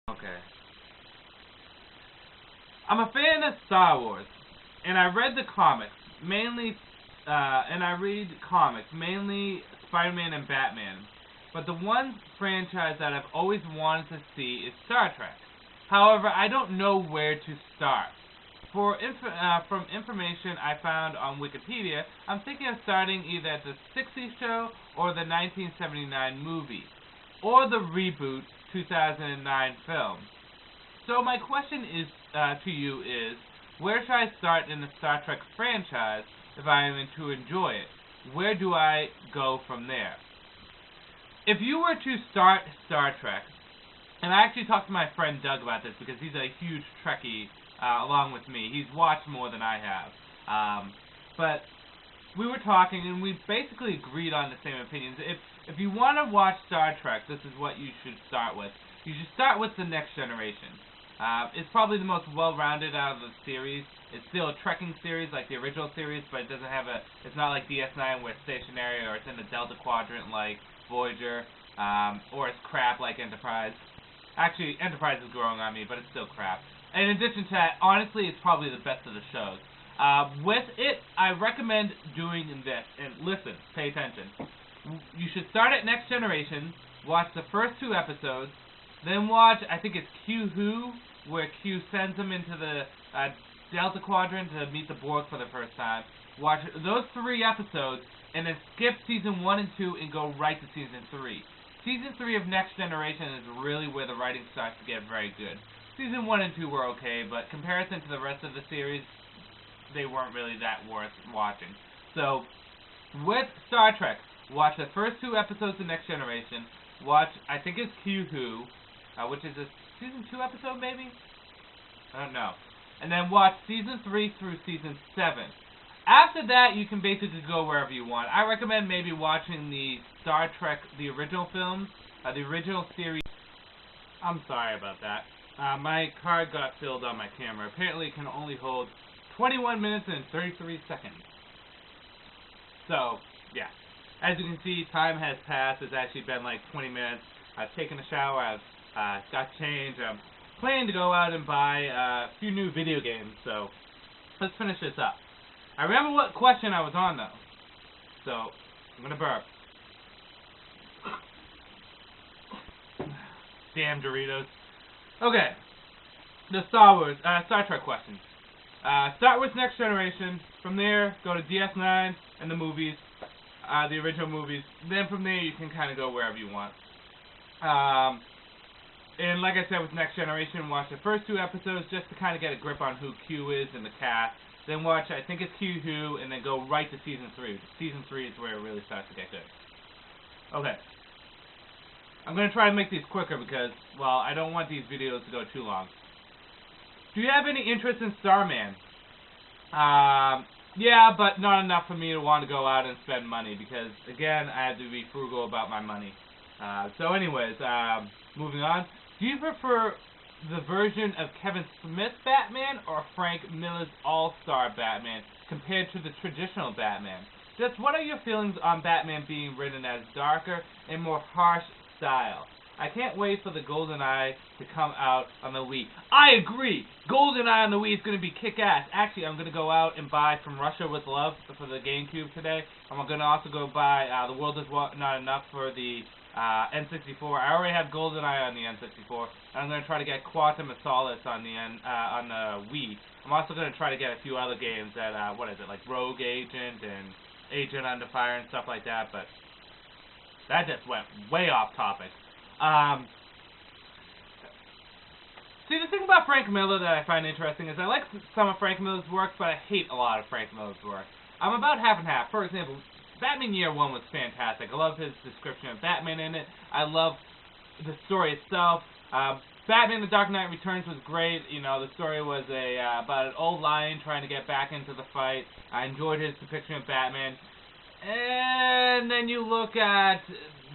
Okay. I'm a fan of Star Wars, and I read the comics, mainly, and I read comics, mainly Spider-Man and Batman. But the one franchise that I've always wanted to see is Star Trek. However, I don't know where to start. From information I found on Wikipedia, I'm thinking of starting either at the '60s show or the 1979 movie, or the reboot 2009 film. So my question is to you is, where should I start in the Star Trek franchise if I am to enjoy it? Where do I go from there? If you were to start Star Trek, and I actually talked to my friend Doug about this because he's a huge Trekkie along with me. He's watched more than I have. But we were talking and we basically agreed on the same opinions. If you want to watch Star Trek, this is what you should start with. You should start with the Next Generation. It's probably the most well-rounded out of the series. It's still a trekking series like the original series, but it doesn't have it's not like DS9 where it's stationary or it's in the Delta Quadrant like Voyager, or it's crap like Enterprise. Actually, Enterprise is growing on me, but it's still crap. In addition to that, honestly, it's probably the best of the shows. With it, I recommend doing this. And listen, pay attention. You should start at Next Generation, watch the first 2 episodes, then watch, I think it's Q-Who, where Q sends them into the Delta Quadrant to meet the Borg for the first time. Watch those 3 episodes, and then skip Season 1 and 2 and go right to Season 3. Season 3 of Next Generation is really where the writing starts to get very good. Season 1 and 2 were okay, but comparison to the rest of the series, they weren't really that worth watching. So, with Star Trek, watch the first 2 episodes of Next Generation. Watch, I think it's Q-Who, which is a Season 2 episode, maybe? I don't know. And then watch Season 3 through Season 7. After that, you can basically go wherever you want. I recommend maybe watching the Star Trek, the original films, the original series. I'm sorry about that. My card got filled on my camera. Apparently it can only hold 21 minutes and 33 seconds. So, yeah. As you can see, time has passed. It's actually been like 20 minutes. I've taken a shower. I've got changed. I'm planning to go out and buy a few new video games. So, let's finish this up. I remember what question I was on, though. So, I'm going to burp. Damn Doritos. Okay, the Star Trek questions. Start with Next Generation. From there, go to DS9 and the movies, the original movies. Then from there, you can kind of go wherever you want. And like I said, with Next Generation, watch the first 2 episodes just to kind of get a grip on who Q is and the cast. Then watch, I think it's Q-Who, and then go right to Season 3. Season 3 is where it really starts to get good. Okay. I'm going to try to make these quicker because, well, I don't want these videos to go too long. Do you have any interest in Starman? Yeah, but not enough for me to want to go out and spend money because, again, I have to be frugal about my money. So anyways, moving on. Do you prefer the version of Kevin Smith's Batman or Frank Miller's All-Star Batman compared to the traditional Batman? Just what are your feelings on Batman being written as darker and more harsh style? I can't wait for the GoldenEye to come out on the Wii. I agree! GoldenEye on the Wii is going to be kick-ass. Actually, I'm going to go out and buy From Russia with Love for the GameCube today. I'm going to also go buy The World Is Not Enough for the N64. I already have GoldenEye on the N64, and I'm going to try to get Quantum of Solace on the Wii. I'm also going to try to get a few other games that, like Rogue Agent and Agent Under Fire and stuff like that, but that just went way off topic. See, the thing about Frank Miller that I find interesting is I like some of Frank Miller's work, but I hate a lot of Frank Miller's work. I'm about half and half. For example, Batman Year One was fantastic. I love his description of Batman in it. I love the story itself. Batman The Dark Knight Returns was great. You know, the story was about an old lion trying to get back into the fight. I enjoyed his depiction of Batman. And then you look at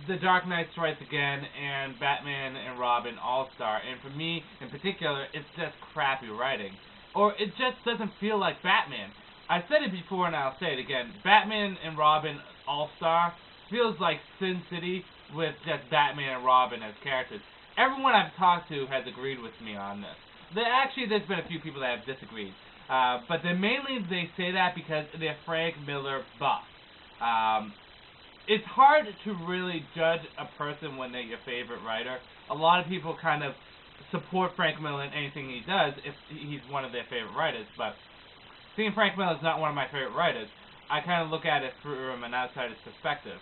The Dark Knight Strikes Again and Batman and Robin All-Star. And for me, in particular, it's just crappy writing. Or it just doesn't feel like Batman. I said it before and I'll say it again. Batman and Robin All-Star feels like Sin City with just Batman and Robin as characters. everyone I've talked to has agreed with me on this. There's been a few people that have disagreed. But they say that because they're Frank Miller buffs. It's hard to really judge a person when they're your favorite writer. A lot of people kind of support Frank Miller in anything he does if he's one of their favorite writers, but seeing Frank Miller is not one of my favorite writers, I kind of look at it from an outsider's perspective.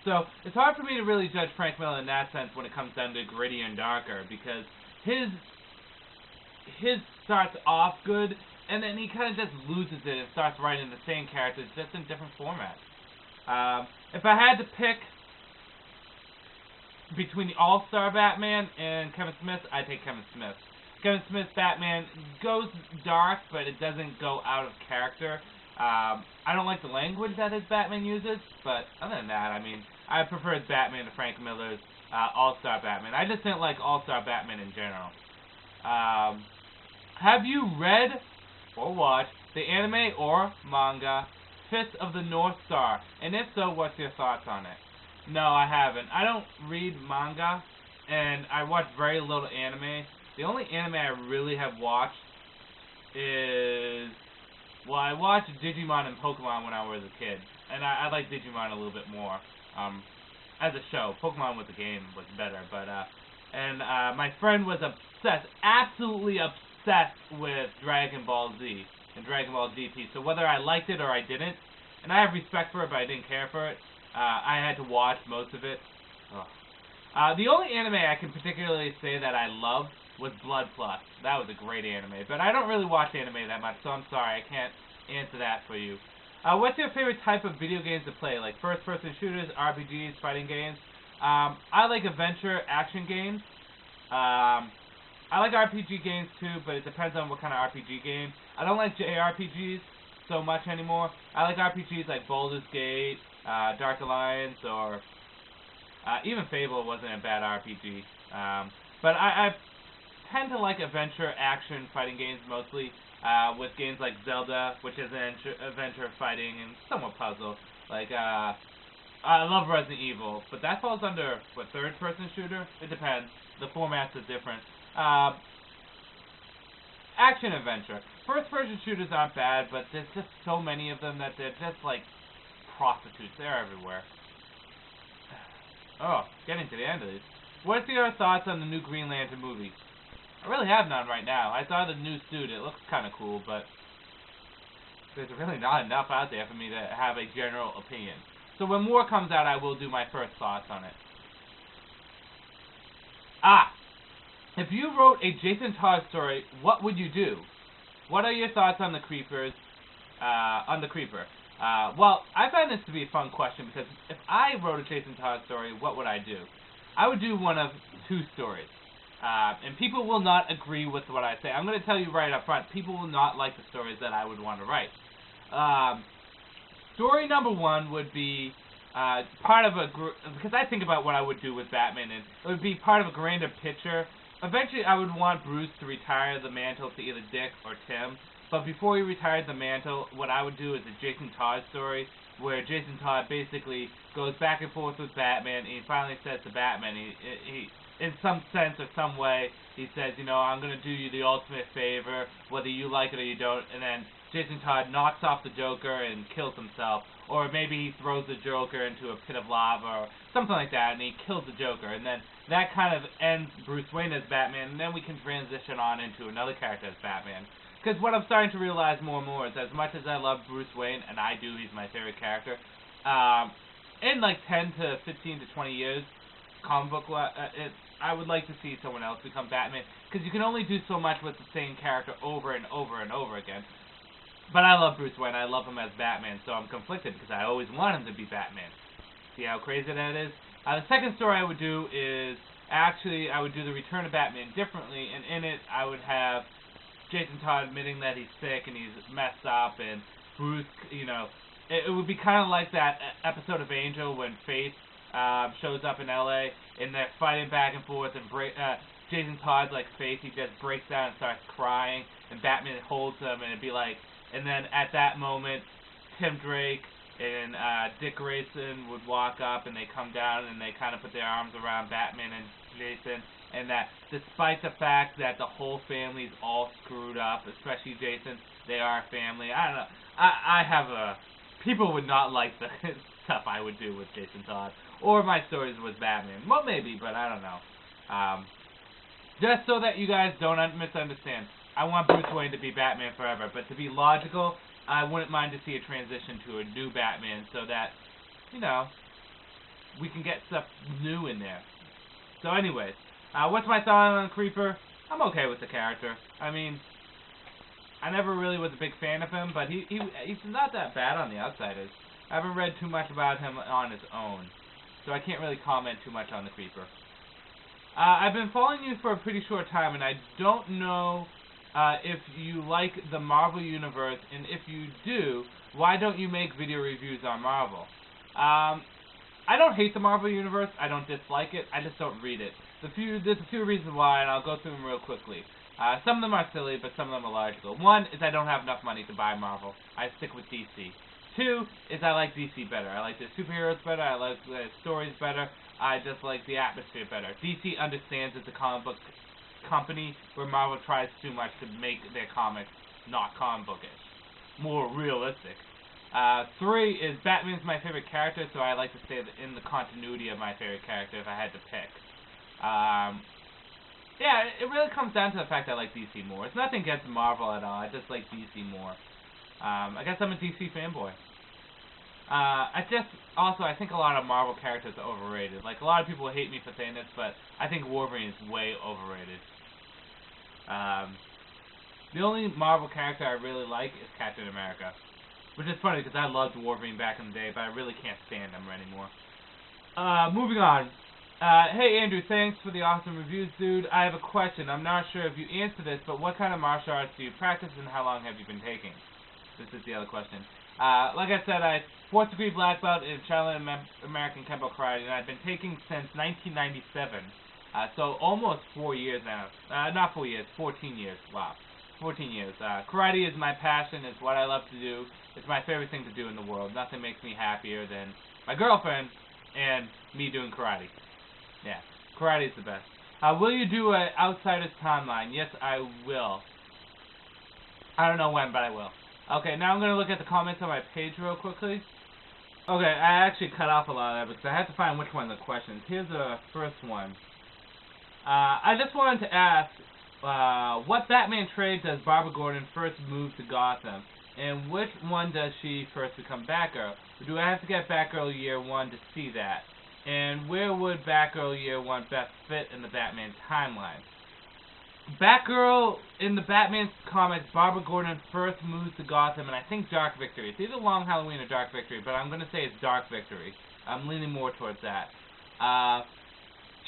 So it's hard for me to really judge Frank Miller in that sense when it comes down to grittier and darker, because his starts off good, and then he kind of just loses it and starts writing the same characters just in different formats. If I had to pick between the All-Star Batman and Kevin Smith, I'd take Kevin Smith. Kevin Smith's Batman goes dark, but it doesn't go out of character. I don't like the language that his Batman uses, but other than that, I mean, I prefer his Batman to Frank Miller's All-Star Batman. I just didn't like All-Star Batman in general. Have you read or watched the anime or manga Fist of the North Star? And if so, what's your thoughts on it? No, I haven't. I don't read manga, and I watch very little anime. The only anime I really have watched is... Well, I watched Digimon and Pokemon when I was a kid, and I like Digimon a little bit more. As a show, Pokemon was a game, was better, but, my friend was obsessed, absolutely obsessed with Dragon Ball Z and Dragon Ball GT, so whether I liked it or I didn't, and I have respect for it, but I didn't care for it, I had to watch most of it. The only anime I can particularly say that I loved was Blood Plus. That was a great anime, but I don't really watch anime that much, so I'm sorry, I can't answer that for you. What's your favorite type of video games to play? Like first-person shooters, RPGs, fighting games? I like adventure action games. I like RPG games too, but it depends on what kind of RPG game. I don't like JRPGs so much anymore. I like RPGs like Baldur's Gate, Dark Alliance, or even Fable wasn't a bad RPG. But I tend to like adventure action fighting games mostly, with games like Zelda, which is an adventure fighting and somewhat puzzle. Like, I love Resident Evil, but that falls under, what, third-person shooter? It depends. The formats are different. Action adventure. First-person shooters aren't bad, but there's just so many of them that they're just like prostitutes. They're everywhere. Oh, getting to the end of this. What's your thoughts on the new Green Lantern movie? I really have none right now. I saw the new suit. It looks kind of cool, but there's really not enough out there for me to have a general opinion. So when more comes out, I will do my first thoughts on it. If you wrote a Jason Todd story, what would you do? What are your thoughts on the Creepers? Well, I find this to be a fun question, because if I wrote a Jason Todd story, what would I do? I would do one of two stories. And people will not agree with what I say. I'm going to tell you right up front, people will not like the stories that I would want to write. Story number one would be part of a because I think about what I would do with Batman, and it would be part of a grander picture. Eventually, I would want Bruce to retire the mantle to either Dick or Tim. But before he retired the mantle, what I would do is a Jason Todd story, where Jason Todd basically goes back and forth with Batman, and he finally says to Batman, he in some sense or some way, he says, you know, I'm going to do you the ultimate favor, whether you like it or you don't, and then Jason Todd knocks off the Joker and kills himself, or maybe he throws the Joker into a pit of lava, or something like that, and he kills the Joker, and then that kind of ends Bruce Wayne as Batman, and then we can transition on into another character as Batman. Because what I'm starting to realize more and more is, as much as I love Bruce Wayne, and I do, he's my favorite character, in like 10 to 15 to 20 years, comic book, I would like to see someone else become Batman, because you can only do so much with the same character over and over and over again. But I love Bruce Wayne, I love him as Batman, so I'm conflicted, because I always want him to be Batman. See how crazy that is? The second story I would do is, actually, I would do the Return of Batman differently, and in it, I would have Jason Todd admitting that he's sick and he's messed up, and Bruce, you know, it would be kind of like that episode of Angel when Faith shows up in LA, and they're fighting back and forth, and Jason Todd's like Faith, he just breaks down and starts crying, and Batman holds him, and it'd be like, and then at that moment, Tim Drake and Dick Grayson would walk up, and they come down, and they kind of put their arms around Batman and Jason, and that despite the fact that the whole family's all screwed up, especially Jason, they are a family. I don't know. I have a... People would not like the stuff I would do with Jason Todd, or my stories with Batman. Well, maybe, but I don't know. Just so that you guys don't misunderstand, I want Bruce Wayne to be Batman forever, but to be logical, I wouldn't mind to see a transition to a new Batman so that, you know, we can get stuff new in there. So anyways, what's my thought on Creeper? I'm okay with the character. I mean, I never really was a big fan of him, but he's not that bad on the outsiders. I haven't read too much about him on his own, so I can't really comment too much on the Creeper. I've been following you for a pretty short time, and I don't know if you like the Marvel Universe, and if you do, why don't you make video reviews on Marvel? I don't hate the Marvel Universe. I don't dislike it. I just don't read it. There's a few reasons why, and I'll go through them real quickly. Some of them are silly, but some of them are logical. One is I don't have enough money to buy Marvel. I stick with DC. Two is I like DC better. I like the superheroes better. I like the stories better. I just like the atmosphere better. DC understands it's a comic book company where Marvel tries too much to make their comics not comic bookish, more realistic. Three is Batman's my favorite character, so I like to stay in the continuity of my favorite character if I had to pick. Yeah, it really comes down to the fact I like DC more. It's nothing against Marvel at all. I just like DC more. I guess I'm a DC fanboy. I think a lot of Marvel characters are overrated. Like, a lot of people hate me for saying this, but I think Wolverine is way overrated. The only Marvel character I really like is Captain America. Which is funny, because I loved Wolverine back in the day, but I really can't stand him anymore. Moving on. Hey Andrew, thanks for the awesome reviews, dude. I have a question. I'm not sure if you answered this, but what kind of martial arts do you practice, and how long have you been taking? This is the other question. Like I said, I 4th degree black belt in Shaolin American Kempo Karate, and I've been taking since 1997. So almost 4 years now. Not 4 years, 14 years. Wow. 14 years. Karate is my passion. It's what I love to do. It's my favorite thing to do in the world. Nothing makes me happier than my girlfriend and me doing karate. Yeah, karate is the best. Will you do an Outsiders timeline? Yes, I will. I don't know when, but I will. Okay, now I'm going to look at the comments on my page real quickly. Okay, I actually cut off a lot of that because I had to find which one of the questions. Here's the first one. I just wanted to ask, what Batman trade does Barbara Gordon first move to Gotham? And which one does she first become Batgirl? Do I have to get Batgirl Year 1 to see that? And where would Batgirl Year 1 best fit in the Batman timeline? Batgirl, in the Batman comics, Barbara Gordon first moves to Gotham, and I think Dark Victory. It's either Long Halloween or Dark Victory, but I'm going to say it's Dark Victory. I'm leaning more towards that.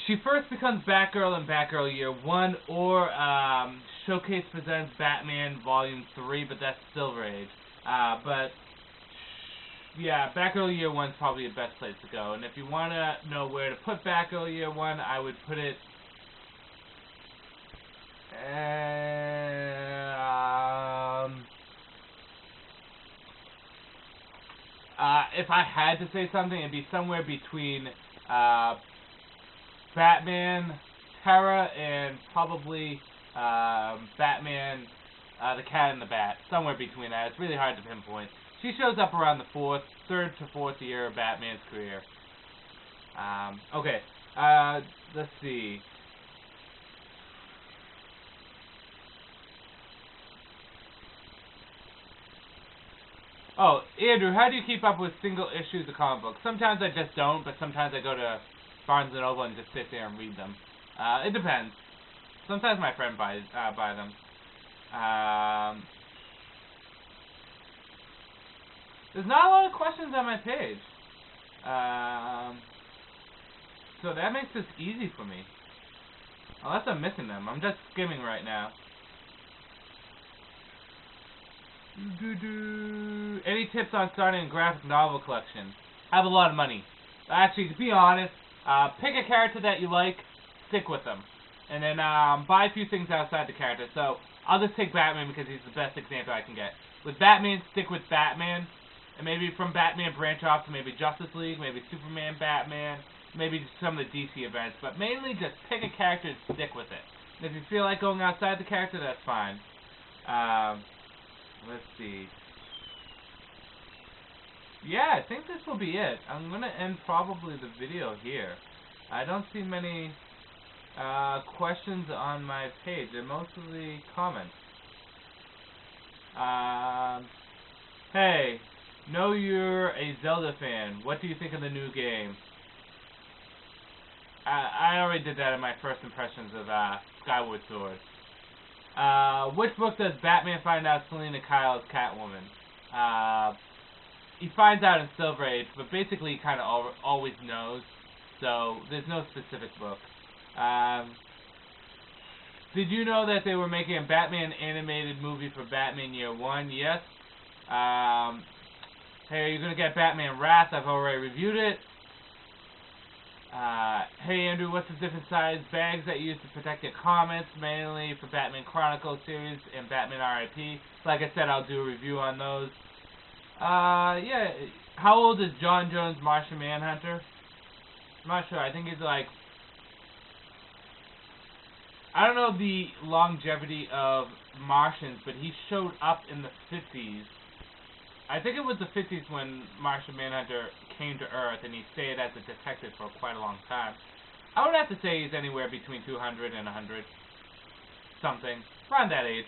She first becomes Batgirl in Batgirl Year 1, or Showcase presents Batman Volume 3, but that's Silver Age. But yeah, Batgirl Year 1 is probably the best place to go. And if you want to know where to put Batgirl Year 1, I would put it... if I had to say something, it'd be somewhere between Batman, Terra, and probably Batman, the Cat and the Bat. Somewhere between that. It's really hard to pinpoint. She shows up around the 3rd to 4th year of Batman's career. Okay. Let's see. Oh, Andrew, how do you keep up with single issues of comic books? Sometimes I just don't, but sometimes I go to Barnes & Noble and just sit there and read them. It depends. Sometimes my friend buy them. There's not a lot of questions on my page. So that makes this easy for me. Unless I'm missing them. I'm just skimming right now. Any tips on starting a graphic novel collection? I have a lot of money. Actually, to be honest, pick a character that you like, stick with them. And then buy a few things outside the character. So, I'll just take Batman because he's the best example I can get. With Batman, stick with Batman. And maybe from Batman branch off to maybe Justice League, maybe Superman, Batman, maybe some of the DC events, but mainly just pick a character and stick with it. And if you feel like going outside the character, that's fine. Let's see. Yeah, I think this will be it. I'm going to end probably the video here. I don't see many questions on my page. They're mostly comments. Hey, know you're a Zelda fan. What do you think of the new game? I already did that in my first impressions of Skyward Sword. Which book does Batman find out Selina Kyle is Catwoman? He finds out in Silver Age, but basically he kind of always knows. So there's no specific book. Did you know that they were making a Batman animated movie for Batman Year 1? Yes. Hey, you're gonna get Batman Wrath. I've already reviewed it. Hey Andrew, what's the different size bags that you use to protect your comics, mainly for Batman Chronicles series and Batman R.I.P.? Like I said, I'll do a review on those. Yeah. How old is John Jones' Martian Manhunter? I'm not sure. I think he's like... I don't know the longevity of Martians, but he showed up in the 50s. I think it was the 50s when Martian Manhunter came to Earth, and he stayed as a detective for quite a long time. I would have to say he's anywhere between 200 and 100. Something. Around that age.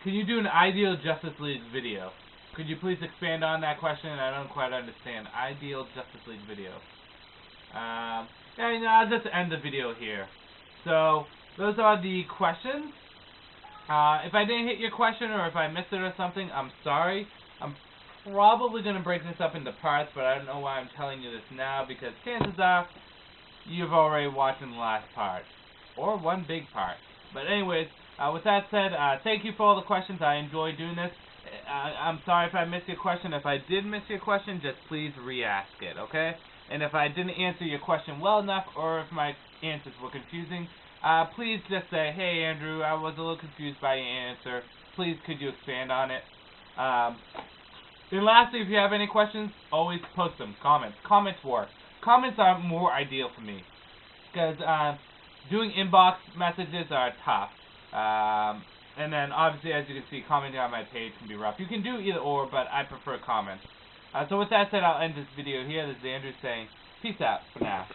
Can you do an Ideal Justice League video? Could you please expand on that question? I don't quite understand. Ideal Justice League video. And I'll just end the video here. So, those are the questions. If I didn't hit your question or if I missed it or something, I'm sorry. I'm probably going to break this up into parts, but I don't know why I'm telling you this now, because chances are you've already watched in the last part. Or one big part. But anyways, with that said, thank you for all the questions. I enjoy doing this. I'm sorry if I missed your question. If I did miss your question, just please re-ask it, okay? And if I didn't answer your question well enough, or if my answers were confusing, please just say, hey Andrew, I was a little confused by your answer. Please could you expand on it? And lastly, if you have any questions, always post them. Comments. Comments work. Comments are more ideal for me. Because doing inbox messages are tough. And then obviously, as you can see, commenting on my page can be rough. You can do either or, but I prefer comments. So with that said, I'll end this video here. This is Andrew saying, peace out for now.